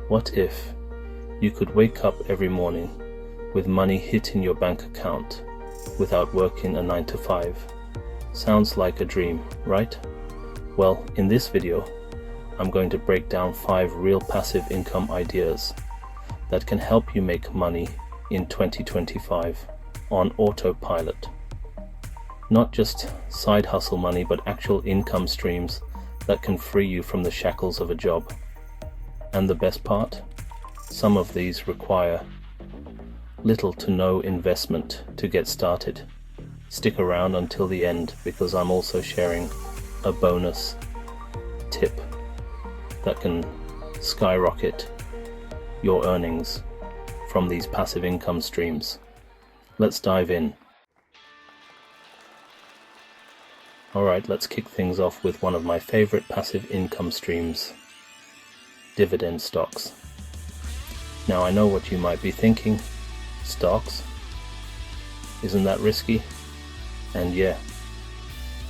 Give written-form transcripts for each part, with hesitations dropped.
What if you could wake up every morning with money hitting your bank account without working a 9 to 5? Sounds like a dream, right? Well, in this video, I'm going to break down 5 real passive income ideas that can help you make money in 2025 on autopilot. Not just side hustle money, but actual income streams that can free you from the shackles of a job. And the best part? Some of these require little to no investment to get started. Stick around until the end because I'm also sharing a bonus tip that can skyrocket your earnings from these passive income streams. Let's dive in. Alright, let's kick things off with one of my favorite passive income streams, dividend stocks. Now I know what you might be thinking, stocks? Isn't that risky? And yeah,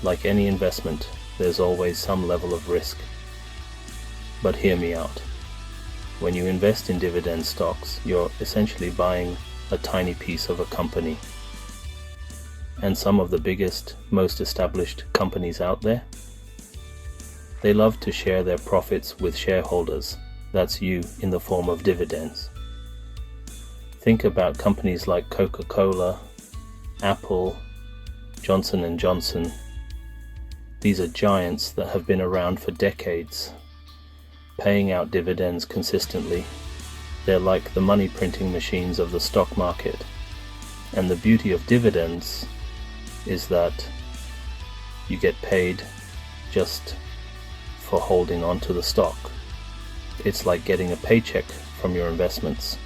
like any investment, there's always some level of risk. But hear me out. When you invest in dividend stocks, you're essentially buying a tiny piece of a company. And some of the biggest, most established companies out there, they love to share their profits with shareholders. That's you in the form of dividends. Think about companies like Coca-Cola, Apple, Johnson & Johnson. These are giants that have been around for decades, paying out dividends consistently. They're like the money printing machines of the stock market. And the beauty of dividends is that you get paid just for holding on to the stock. It's like getting a paycheck from your investments,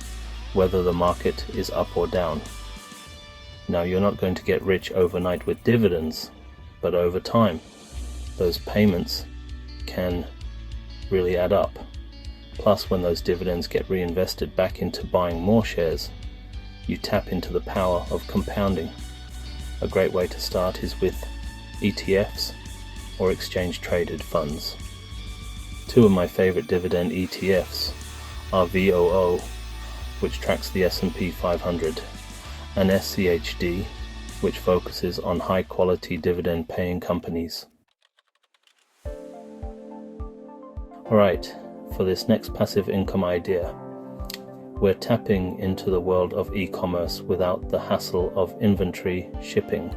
whether the market is up or down. Now, you're not going to get rich overnight with dividends, but over time, those payments can really add up. Plus, when those dividends get reinvested back into buying more shares, you tap into the power of compounding. A great way to start is with ETFs or exchange traded funds. 2 of my favorite dividend ETFs are VOO, which tracks the S&P 500, and SCHD, which focuses on high quality dividend paying companies. Alright, for this next passive income idea, we're tapping into the world of e-commerce without the hassle of inventory, shipping,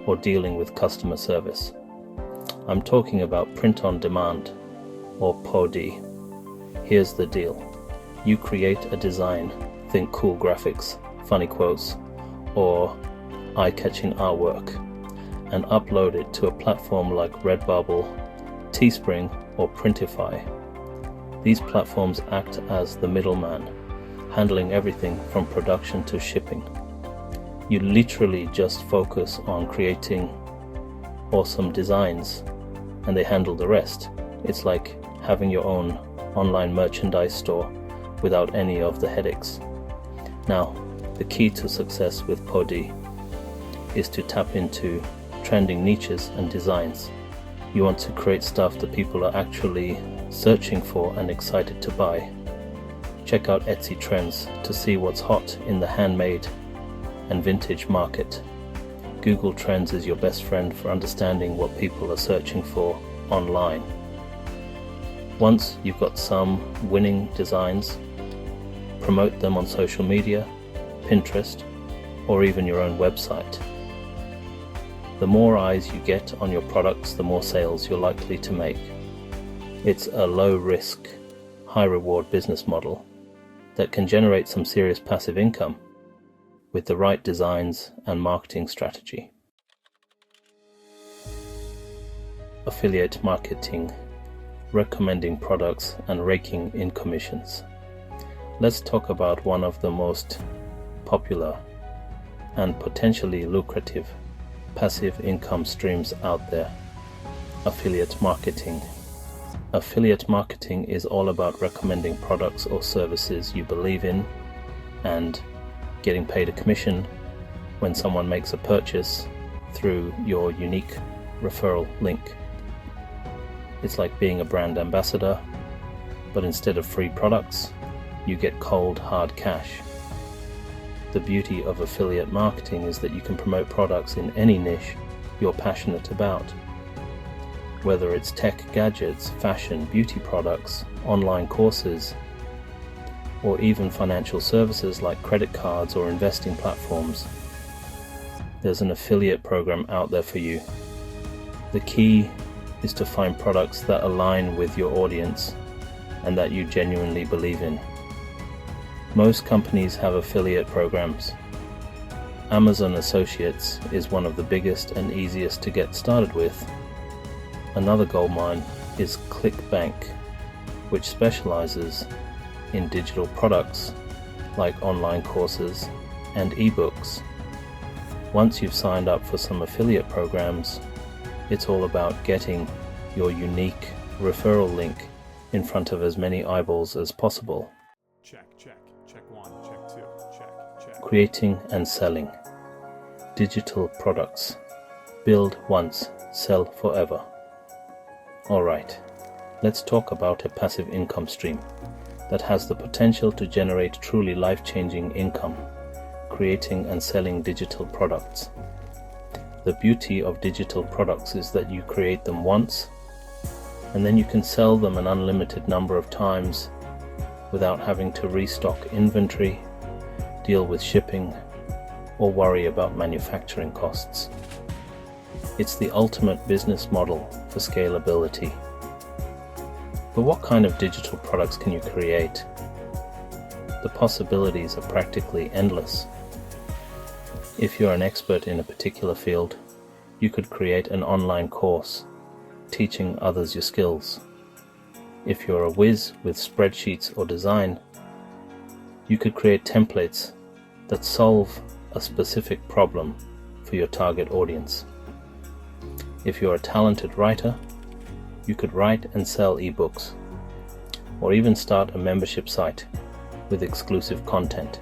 or dealing with customer service. I'm talking about print on demand, or POD. Here's the deal. You create a design, think cool graphics, funny quotes, or eye-catching artwork, and upload it to a platform like Redbubble, Teespring, or Printify. These platforms act as the middleman, handling everything from production to shipping. You literally just focus on creating awesome designs, and they handle the rest. It's like having your own online merchandise store without any of the headaches. Now, the key to success with POD is to tap into trending niches and designs. You want to create stuff that people are actually searching for and excited to buy. Check out Etsy trends to see what's hot in the handmade and vintage market. Google Trends is your best friend for understanding what people are searching for online. Once you've got some winning designs, promote them on social media, Pinterest, or even your own website. The more eyes you get on your products, the more sales you're likely to make. It's a low risk, high reward business model that can generate some serious passive income with the right designs and marketing strategy. Affiliate marketing, recommending products and raking in commissions. Let's talk about one of the most popular and potentially lucrative passive income streams out there, affiliate marketing. Affiliate marketing is all about recommending products or services you believe in and getting paid a commission when someone makes a purchase through your unique referral link. It's like being a brand ambassador, but instead of free products, you get cold, hard cash. The beauty of affiliate marketing is that you can promote products in any niche you're passionate about. Whether it's tech gadgets, fashion, beauty products, online courses, or even financial services like credit cards or investing platforms, there's an affiliate program out there for you. The key is to find products that align with your audience and that you genuinely believe in. Most companies have affiliate programs. Amazon Associates is one of the biggest and easiest to get started with. Another goldmine is ClickBank, which specializes in digital products like online courses and ebooks. Once you've signed up for some affiliate programs, it's all about getting your unique referral link in front of as many eyeballs as possible. Check one, check two, check. Creating and selling digital products. Build once, sell forever. Alright, let's talk about a passive income stream that has the potential to generate truly life-changing income, creating and selling digital products. The beauty of digital products is that you create them once, and then you can sell them an unlimited number of times without having to restock inventory, deal with shipping, or worry about manufacturing costs. It's the ultimate business model for scalability. But what kind of digital products can you create? The possibilities are practically endless. If you're an expert in a particular field, you could create an online course teaching others your skills. If you're a whiz with spreadsheets or design, you could create templates that solve a specific problem for your target audience. If you're a talented writer, you could write and sell ebooks, or even start a membership site with exclusive content.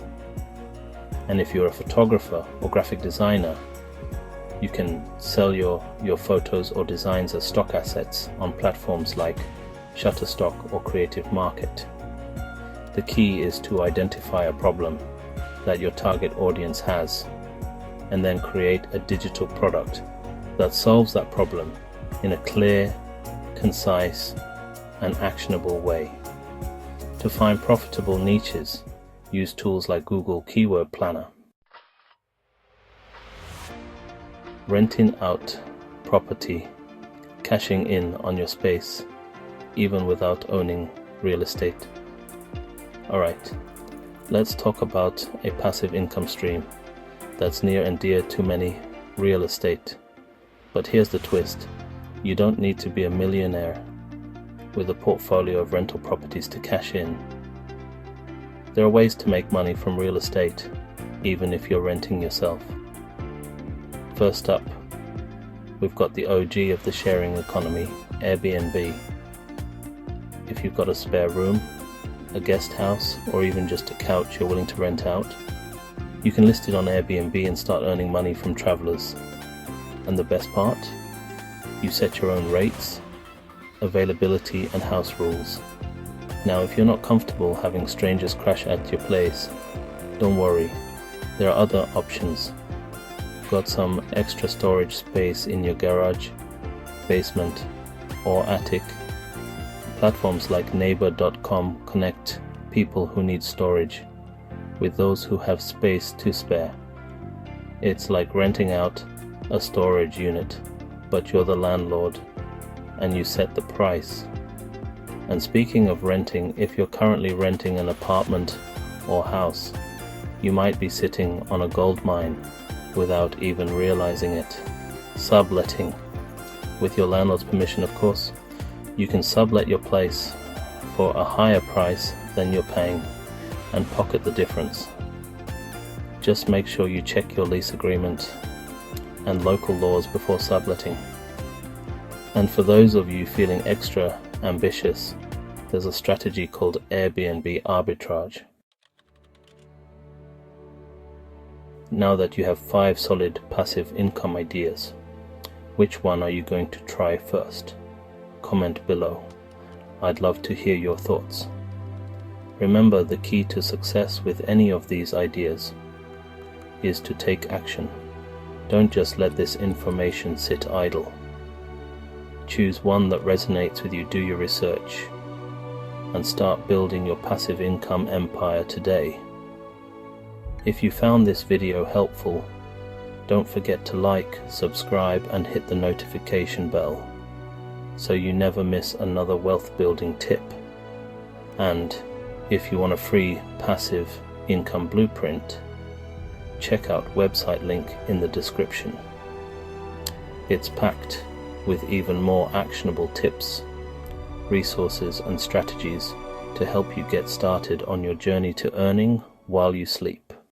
And if you're a photographer or graphic designer, you can sell your photos or designs as stock assets on platforms like Shutterstock or Creative Market. The key is to identify a problem that your target audience has, and then create a digital product that solves that problem in a clear, concise, and actionable way. To find profitable niches, use tools like Google Keyword Planner. Renting out property, cashing in on your space, even without owning real estate. Alright, let's talk about a passive income stream that's near and dear to many: real estate. But here's the twist: you don't need to be a millionaire with a portfolio of rental properties to cash in. There are ways to make money from real estate, even if you're renting yourself. First up, we've got the OG of the sharing economy, Airbnb. If you've got a spare room, a guest house, or even just a couch you're willing to rent out, you can list it on Airbnb and start earning money from travelers. And the best part? You set your own rates, availability, and house rules. Now, if you're not comfortable having strangers crash at your place, don't worry, there are other options. Got some extra storage space in your garage, basement, or attic? Platforms like neighbor.com connect people who need storage with those who have space to spare. It's like renting out a storage unit, but you're the landlord and you set the price. And speaking of renting, if you're currently renting an apartment or house, you might be sitting on a gold mine without even realizing it. Subletting. With your landlord's permission, of course. You can sublet your place for a higher price than you're paying and pocket the difference. Just make sure you check your lease agreement and local laws before subletting. And for those of you feeling extra ambitious, there's a strategy called Airbnb arbitrage. Now that you have 5 solid passive income ideas, which one are you going to try first? Comment below. I'd love to hear your thoughts. Remember, the key to success with any of these ideas is to take action. Don't just let this information sit idle. Choose one that resonates with you, do your research, and start building your passive income empire today. If you found this video helpful, don't forget to like, subscribe, and hit the notification bell so you never miss another wealth building tip. And if you want a free passive income blueprint, check out website link in the description. It's packed with even more actionable tips, resources, and strategies to help you get started on your journey to earning while you sleep.